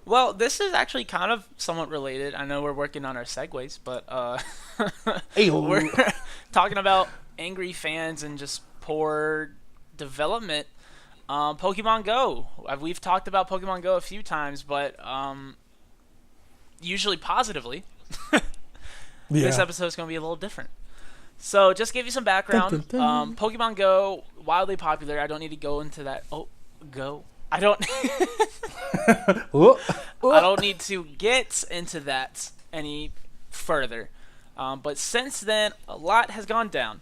Well, this is actually kind of somewhat related. I know we're working on our segues, but we're Ayo. talking about angry fans and just poor development. Pokemon Go. We've talked about Pokemon Go a few times, but usually positively. This Yeah. episode is going to be a little different. So, just give you some Dun, background. dun, dun. Pokemon Go, wildly popular. I don't need to go into that. Oh, go. I don't. Oh, I oh. don't need to get into that any further. But since then, a lot has gone down.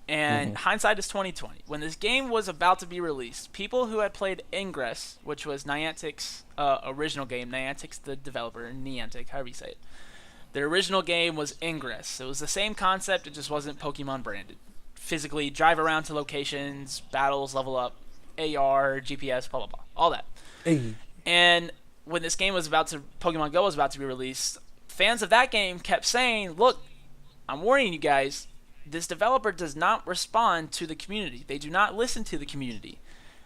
And hindsight is 2020. When this game was about to be released, people who had played Ingress, which was Niantic's original game, Niantic's the developer, Niantic, however you say it. The original game was Ingress. It was the same concept, it just wasn't Pokemon branded. Physically drive around to locations, battles, level up, AR, GPS, blah blah blah, all that. Hey. And when this game was about to, Pokemon Go was about to be released, fans of that game kept saying, "Look, I'm warning you guys. This developer does not respond to the community. They do not listen to the community."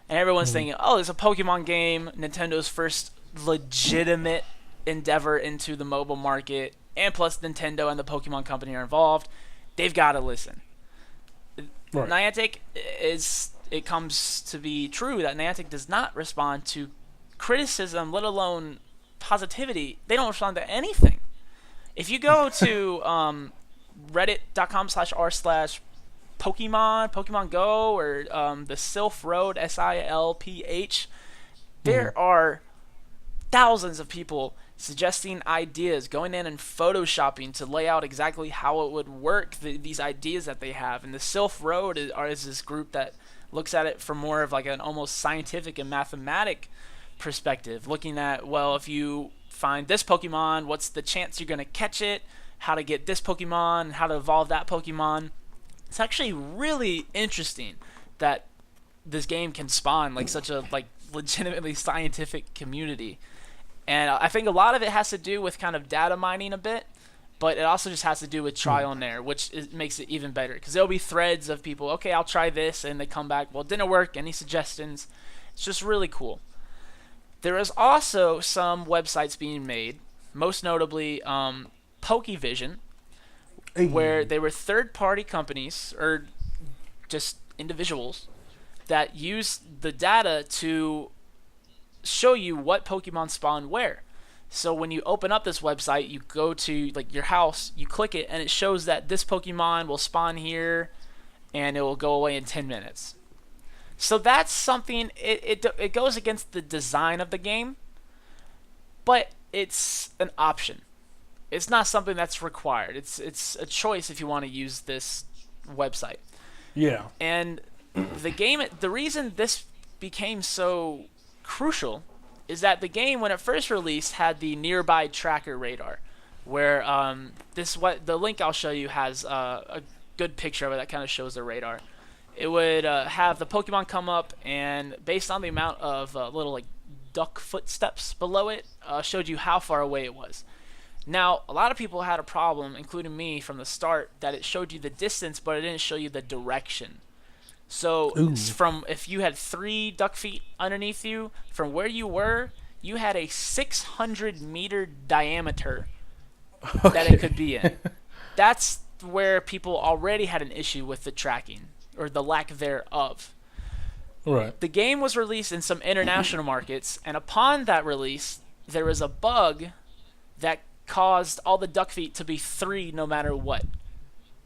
And everyone's thinking, "Oh, it's a Pokemon game, Nintendo's first legitimate endeavor into the mobile market, and plus Nintendo and the Pokemon Company are involved. They've got to listen." Right. Niantic is. It comes to be true that Niantic does not respond to criticism, let alone positivity. They don't respond to anything. If you go to reddit.com/r/Pokemon Go, or the Silph Road, SILPH, there are thousands of people suggesting ideas, going in and photoshopping to lay out exactly how it would work, these ideas that they have. And the Silph Road is this group that looks at it from more of like an almost scientific and mathematic perspective, looking at, well, if you find this Pokemon, what's the chance you're going to catch it, how to get this Pokemon, how to evolve that Pokemon. It's actually really interesting that this game can spawn like such a like legitimately scientific community. And I think a lot of it has to do with kind of data mining a bit, but it also just has to do with trial and error, which makes it even better. Because there'll be threads of people, okay, I'll try this, and they come back, well, it didn't work, any suggestions? It's just really cool. There is also some websites being made, most notably Pokevision, where Hey. they were third-party companies, or just individuals, that use the data to show you what Pokemon spawn where. So when you open up this website, you go to like your house, you click it, and it shows that this Pokemon will spawn here, and it will go away in 10 minutes. So that's something. It goes against the design of the game, but it's an option. It's not something that's required. It's a choice if you want to use this website. Yeah. And the reason this became so crucial is that the game, when it first released, had the nearby tracker radar, where the link I'll show you has a good picture of it that kind of shows the radar. It would have the Pokemon come up, and based on the amount of little like duck footsteps below it, showed you how far away it was. Now, a lot of people had a problem, including me from the start, that it showed you the distance, but it didn't show you the direction. So Ooh. from if you had 3 duck feet underneath you, from where you were, you had a 600-meter diameter that it Okay. could be in. That's where people already had an issue with the tracking, or the lack thereof. Right. The game was released in some international markets, and upon that release, there was a bug that caused all the duck feet to be 3 no matter what.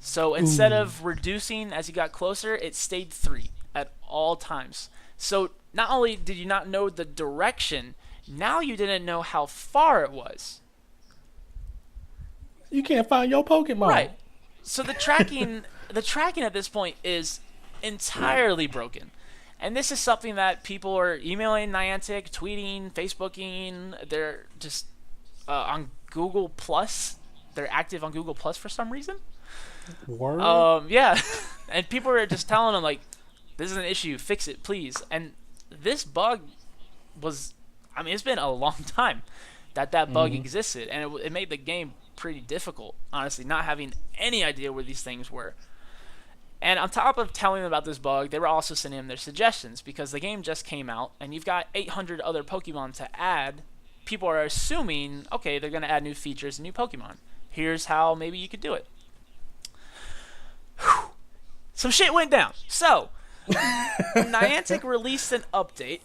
So instead Ooh. of reducing as you got closer, it stayed 3 at all times. So not only did you not know the direction, now you didn't know how far it was. You can't find your Pokemon. Right. So the tracking at this point is entirely broken. And this is something that people are emailing Niantic, tweeting, Facebooking. They're just on Google Plus. They're active on Google Plus for some reason. Word. Yeah, and people are just telling them like, "This is an issue. Fix it, please." And this bug was, I mean, it's been a long time that bug existed, and it made the game pretty difficult. Honestly, not having any idea where these things were. And on top of telling them about this bug, they were also sending them their suggestions because the game just came out, and you've got 800 other Pokemon to add people are assuming, okay, they're going to add new features and new Pokemon. Here's how maybe you could do it. Whew. Some shit went down. So, Niantic released an update,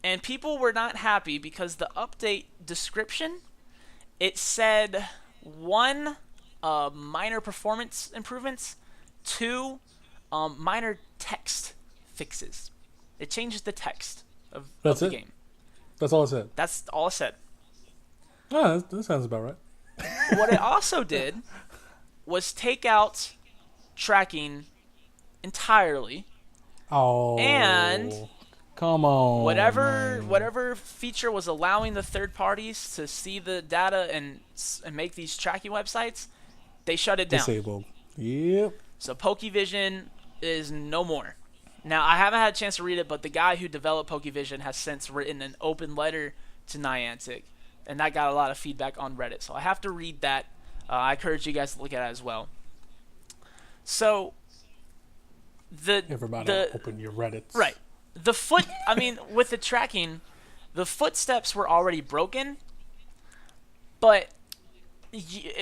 and people were not happy because the update description, it said 1, minor performance improvements, 2, minor text fixes. It changes the text of the game. That's all it said. That's all it said. Oh, that sounds about right. What it also did was take out tracking entirely. Oh, and come on. Whatever feature was allowing the third parties to see the data and make these tracking websites, they shut it down. Disabled. Yep. So Pokevision is no more. Now, I haven't had a chance to read it, but the guy who developed Pokevision has since written an open letter to Niantic, and that got a lot of feedback on Reddit. So I have to read that. I encourage you guys to look at it as well. So everybody open your Reddits. Right. With the tracking, the footsteps were already broken, but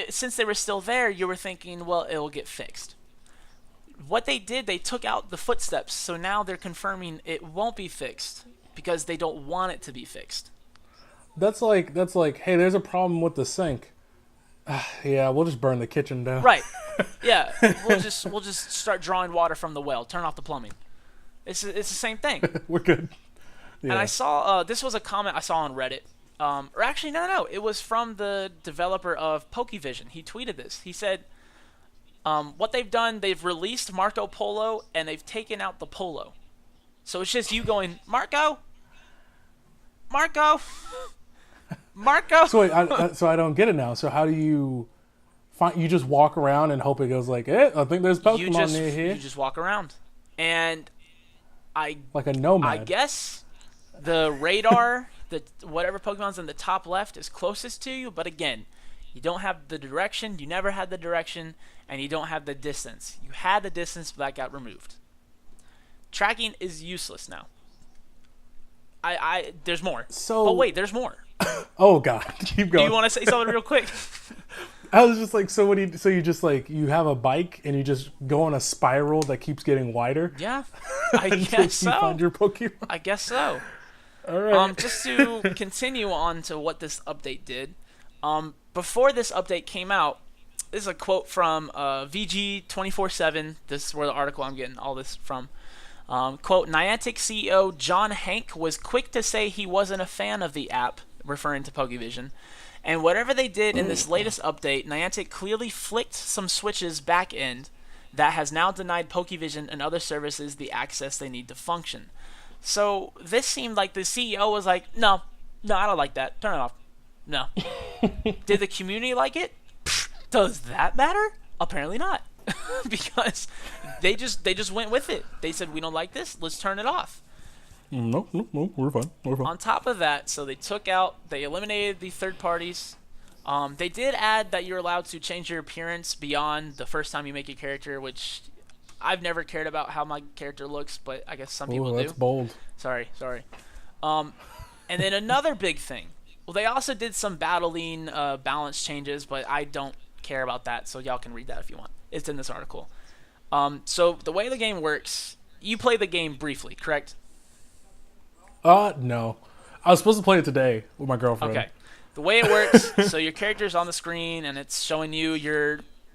since they were still there, you were thinking, well, it'll get fixed. What they did, they took out the footsteps, so now they're confirming it won't be fixed because they don't want it to be fixed. That's like, hey, there's a problem with the sink. Yeah, we'll just burn the kitchen down. Right. Yeah, we'll just start drawing water from the well. Turn off the plumbing. It's the same thing. We're good. Yeah. And I saw this was a comment I saw on Reddit. Or actually, no. It was from the developer of Pokevision. He tweeted this. He said, what they've done, they've released Marco Polo, and they've taken out the Polo. So it's just you going, Marco? So wait, I don't get it now. So how do you find? You just walk around and hope it goes like, I think there's Pokemon near here. You just walk around, and like a nomad. I guess the radar, whatever Pokemon's in the top left is closest to you. But again, you don't have the direction. You never had the direction, and you don't have the distance. You had the distance, but that got removed. Tracking is useless now. There's more. But wait, there's more. Oh God, keep going. Do you want to say something real quick? I was just like, so you just like, you have a bike and you just go on a spiral that keeps getting wider? Yeah, I guess so. You find your Pokemon? I guess so. All right. Just to continue on to what this update did, before this update came out, this is a quote from VG247. This is where the article I'm getting all this from. Quote, Niantic CEO John Hank was quick to say he wasn't a fan of the app, referring to Pokevision. And whatever they did in this latest update, Niantic clearly flicked some switches back end that has now denied Pokevision and other services the access they need to function. So this seemed like the CEO was like, no, I don't like that. Turn it off. No. Did the community like it? Does that matter? Apparently not. Because they just went with it. They said, we don't like this. Let's turn it off. No, we're fine. On top of that, so they eliminated the third parties. They did add that you're allowed to change your appearance beyond the first time you make a character, which I've never cared about how my character looks, but I guess some people do. That's bold. Sorry. And then another big thing. Well, they also did some battling balance changes, but I don't care about that, so y'all can read that if you want. It's in this article. So the way the game works, you play the game briefly, correct? No. I was supposed to play it today with my girlfriend. Okay. The way it works, so your character's on the screen and it's showing you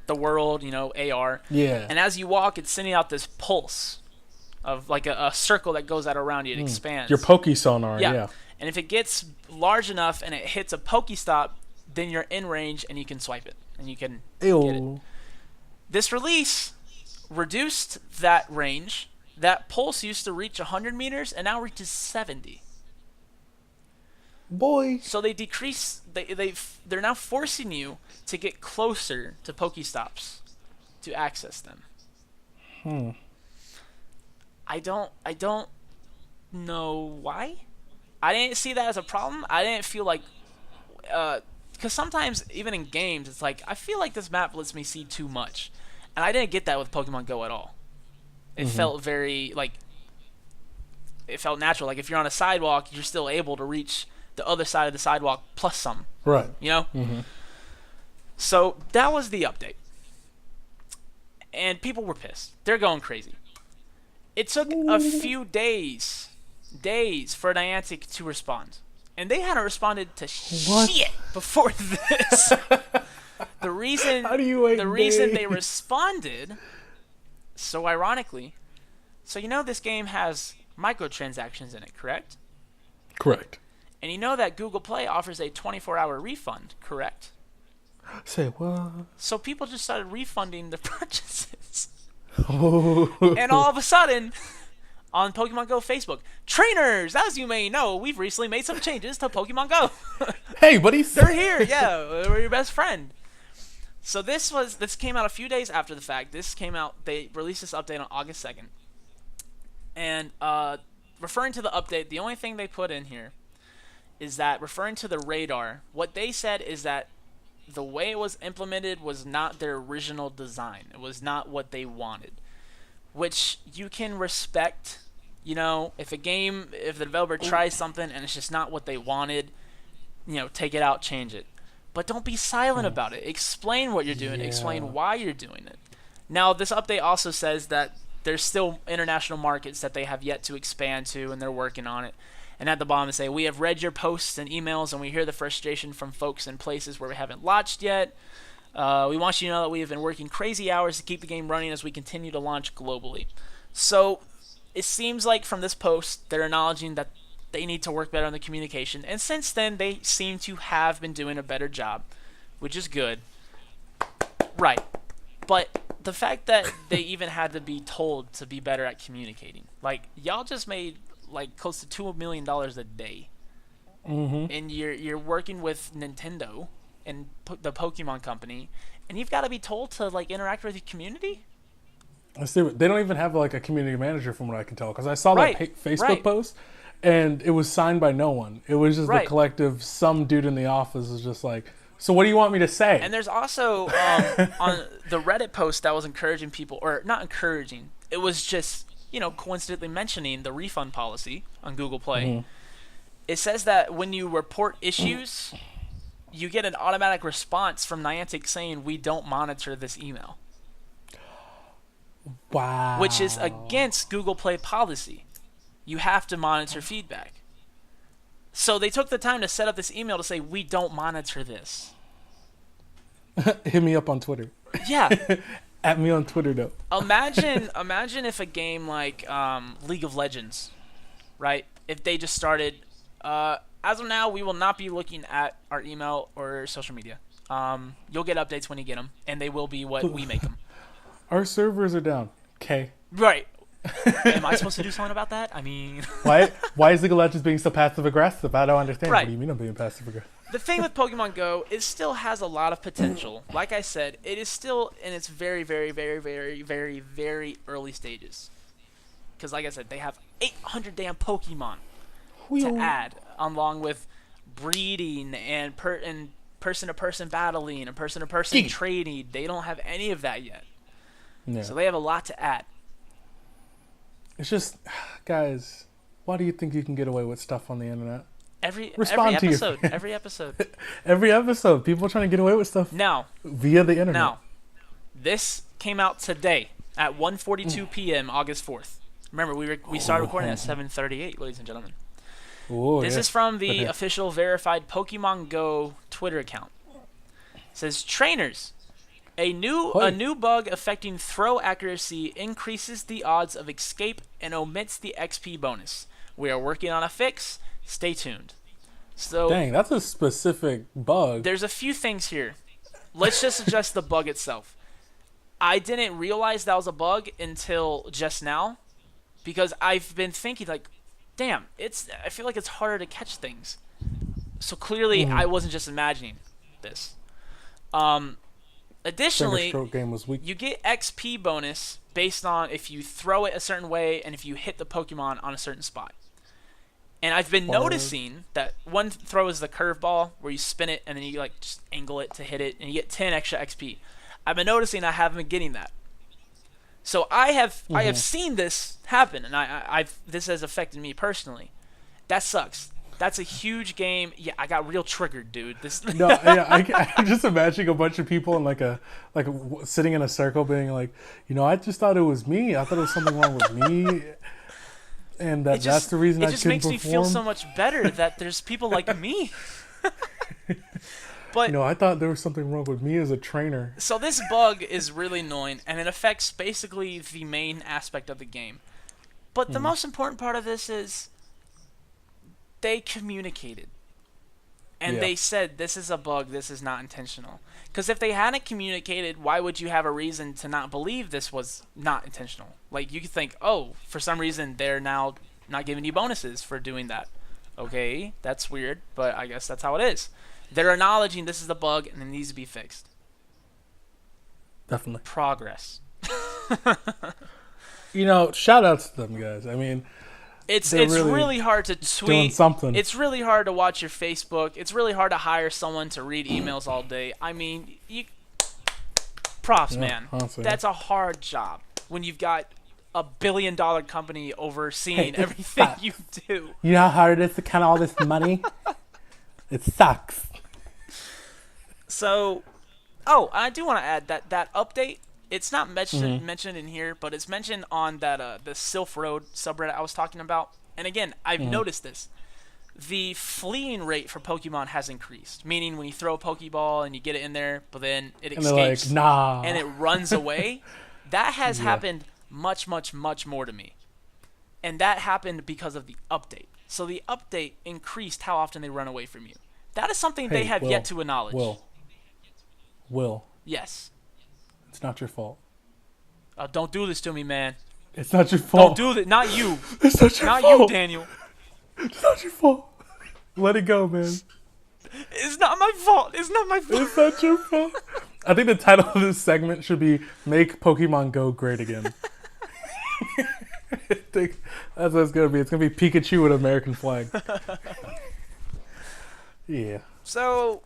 the world, AR. Yeah. And as you walk, it's sending out this pulse of like a circle that goes out around you. It expands. Your Pokesonar, yeah. And if it gets large enough and it hits a Pokestop, then you're in range and you can swipe it and you can get it. This release reduced that range. That pulse used to reach 100 meters and now reaches 70. Boy. So they decrease. They're now forcing you to get closer to Pokestops to access them. I don't know why. I didn't see that as a problem. I didn't feel like, because sometimes even in games, it's like I feel like this map lets me see too much, and I didn't get that with Pokemon Go at all. It felt very it felt natural. Like if you're on a sidewalk, you're still able to reach the other side of the sidewalk plus some. Right. You know? Mm-hmm. So that was the update. And people were pissed. They're going crazy. It took a few days for Niantic to respond. And they hadn't responded to shit before this. The reason they responded, so ironically, so you know this game has microtransactions in it, correct? Correct. And you know that Google Play offers a 24-hour refund, correct? Say what? So people just started refunding the purchases. Oh. And all of a sudden, on Pokemon Go Facebook, trainers, as you may know, we've recently made some changes to Pokemon Go. Hey, buddies. They're here, yeah. We're your best friend. So this came out a few days after the fact. They released this update on August 2nd. And referring to the update, the only thing they put in here is that referring to the radar, what they said is that the way it was implemented was not their original design. It was not what they wanted, which you can respect. You know, if the developer tries something and it's just not what they wanted, you know, take it out, change it. But don't be silent about it. Explain what you're doing. Yeah. Explain why you're doing it. Now, this update also says that there's still international markets that they have yet to expand to, and they're working on it. And at the bottom, they say, we have read your posts and emails, and we hear the frustration from folks in places where we haven't launched yet. We want you to know that we have been working crazy hours to keep the game running as we continue to launch globally. So it seems like from this post, they're acknowledging that they need to work better on the communication. And since then, they seem to have been doing a better job, which is good. Right. But the fact that they even had to be told to be better at communicating. Like, y'all just made like close to $2 million a day. Mm-hmm. And you're working with Nintendo and the Pokemon company, and you've got to be told to like interact with your community? They don't even have like a community manager from what I can tell, because I saw that Facebook post and it was signed by no one. It was just the collective, some dude in the office was just like, so what do you want me to say? And there's also on the Reddit post that was encouraging people, or not encouraging, it was just, you know, coincidentally mentioning the refund policy on Google Play. Mm-hmm. It says that when you report issues, you get an automatic response from Niantic saying, we don't monitor this email. Wow. Which is against Google Play policy. You have to monitor feedback. So they took the time to set up this email to say, we don't monitor this. Hit me up on Twitter. Yeah. At me on Twitter, though. Imagine if a game like League of Legends, right? If they just started, as of now, we will not be looking at our email or social media. You'll get updates when you get them, and they will be what we make them. Our servers are down. Okay. Right. Am I supposed to do something about that? I mean... Why is League of Legends being so passive-aggressive? I don't understand. Right. What do you mean I'm being passive-aggressive? The thing with Pokemon Go, it still has a lot of potential. Like I said, it is still in its very, very, very, very, very, very early stages. Because like I said, they have 800 damn Pokemon to add, along with breeding and person-to-person battling and person-to-person trading. They don't have any of that yet. Yeah. So they have a lot to add. It's just, guys, why do you think you can get away with stuff on the internet? Every episode. Every episode. People are trying to get away with stuff via the internet. Now, this came out today at 1:42 p.m. August 4th. Remember, we started recording at 7:38, ladies and gentlemen. This is from the official verified Pokemon Go Twitter account. It says, trainers, a new bug affecting throw accuracy increases the odds of escape and omits the XP bonus. We are working on a fix. Stay tuned. So, dang, that's a specific bug. There's a few things here. Let's just address the bug itself. I didn't realize that was a bug until just now, because I've been thinking like, damn, I feel like it's harder to catch things. So clearly, I wasn't just imagining this. Additionally, game was weak. You get XP bonus based on if you throw it a certain way and if you hit the Pokemon on a certain spot. And I've been noticing that one throw is the curveball where you spin it and then you like just angle it to hit it and you get 10 extra XP. I've been noticing I haven't been getting that. So I have seen this happen, and this has affected me personally. That sucks. That's a huge game. Yeah, I got real triggered, dude. This. No, yeah, I'm just imagining a bunch of people in sitting in a circle, being like, I just thought it was me. I thought it was something wrong with me, and that's the reason I couldn't perform. It just makes me feel so much better that there's people like me. But I thought there was something wrong with me as a trainer. So this bug is really annoying, and it affects basically the main aspect of the game. But the most important part of this is they communicated. And they said, this is a bug, this is not intentional. Because if they hadn't communicated, why would you have a reason to not believe this was not intentional? Like, you could think, oh, for some reason they're now not giving you bonuses for doing that. Okay, that's weird, but I guess that's how it is. They're acknowledging this is the bug and it needs to be fixed. Definitely. Progress. Shout outs to them guys. I mean, it's really hard to tweet. Doing something. It's really hard to watch your Facebook. It's really hard to hire someone to read emails all day. I mean, props, man. Honestly. That's a hard job when you've got $1 billion company overseeing everything you do. You know how hard it is to count all this money? It sucks. So, I do want to add that update. It's not mentioned in here, but it's mentioned on that the Sylph Road subreddit I was talking about. And again, I've noticed this. The fleeing rate for Pokemon has increased, meaning when you throw a Pokeball and you get it in there, but then it escapes like, nah. and it runs away. That has happened much, much, much more to me. And that happened because of the update. So the update increased how often they run away from you. That is something they have yet to acknowledge. Will. Yes. It's not your fault. Don't do this to me, man. It's not your fault. Don't do that. Not you. It's not your fault. Not you, Daniel. It's not your fault. Let it go, man. It's not my fault. It's not my fault. It's not your fault. I think the title of this segment should be "Make Pokemon Go Great Again." I think that's what it's gonna be. It's gonna be Pikachu with an American flag. Yeah. So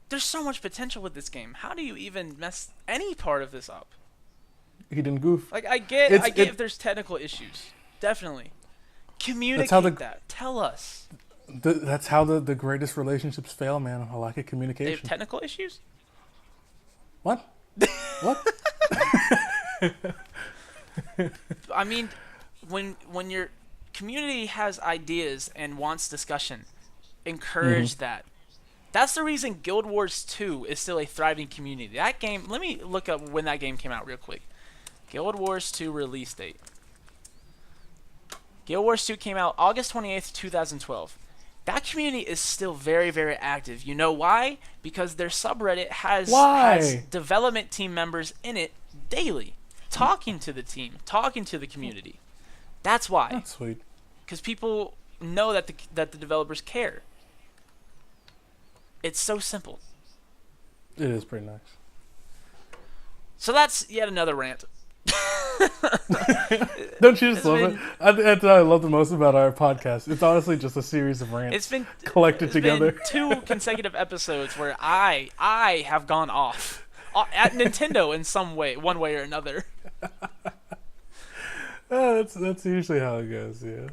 there's so much potential with this game. How do you even mess any part of this up? He didn't goof. Like I get if there's technical issues. Definitely. Communicate that. Tell us. That's how the greatest relationships fail, man. A lack of communication. They have technical issues? What? What? I mean, when your community has ideas and wants discussion, encourage that. That's the reason Guild Wars 2 is still a thriving community. That game, let me look up when that game came out real quick. Guild Wars 2 release date. Guild Wars 2 came out August 28th, 2012. That community is still very, very active. You know why? Because their subreddit has development team members in it daily, talking to the team, talking to the community. That's why. That's sweet. Because people know that the developers care. It's so simple. It is pretty nice. So that's yet another rant. Don't you just love it? That's what I love the most about our podcast. It's honestly just a series of rants collected together. Been 2 consecutive episodes where I have gone off at Nintendo in some way, one way or another. That's usually how it goes, yeah.